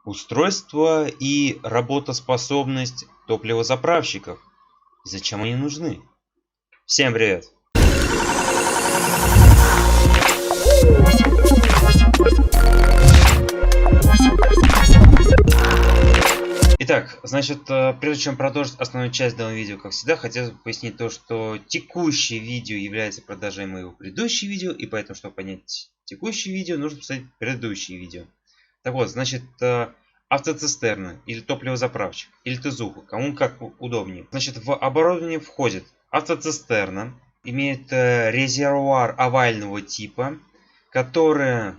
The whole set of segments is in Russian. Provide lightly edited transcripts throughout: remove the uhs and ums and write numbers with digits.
Устройство и работоспособность топливозаправщиков. Зачем они нужны? Всем привет! Итак, значит, прежде чем продолжить основную часть данного видео, как всегда, хотелось бы пояснить то, что текущее видео является продолжением моего предыдущего видео, и поэтому, чтобы понять текущее видео, нужно посмотреть предыдущее видео. Так вот, значит, автоцистерна или топливозаправщик, или ТЗУХа, кому как удобнее. Значит, в оборудование входит автоцистерна, имеет резервуар овального типа, который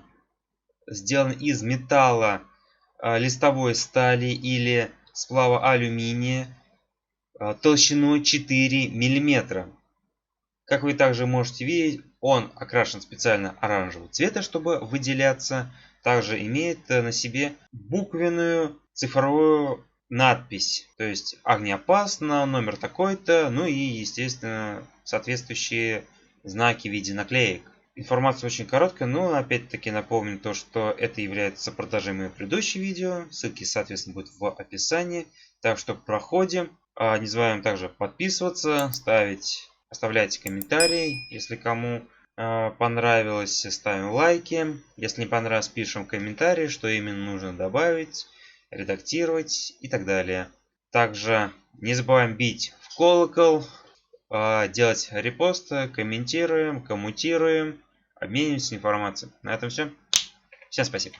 сделан из металла, листовой стали или сплава алюминия толщиной 4 мм. Как вы также можете видеть, он окрашен специально оранжевого цвета, чтобы выделяться. Также имеет на себе буквенную цифровую надпись, то есть огнеопасно, номер такой-то, ну и естественно соответствующие знаки в виде наклеек. Информация очень короткая, но опять-таки напомню то, что это является продолжением моего предыдущего видео. Ссылки, соответственно, будут в описании. Так что проходим. Не забываем также подписываться, оставляйте комментарии, если кому понравилось, ставим лайки. Если не понравилось, пишем комментарии, что именно нужно добавить, редактировать и так далее. Также не забываем бить в колокол, делать репосты, комментируем, коммутируем, обмениваемся информацией. На этом все. Всем спасибо.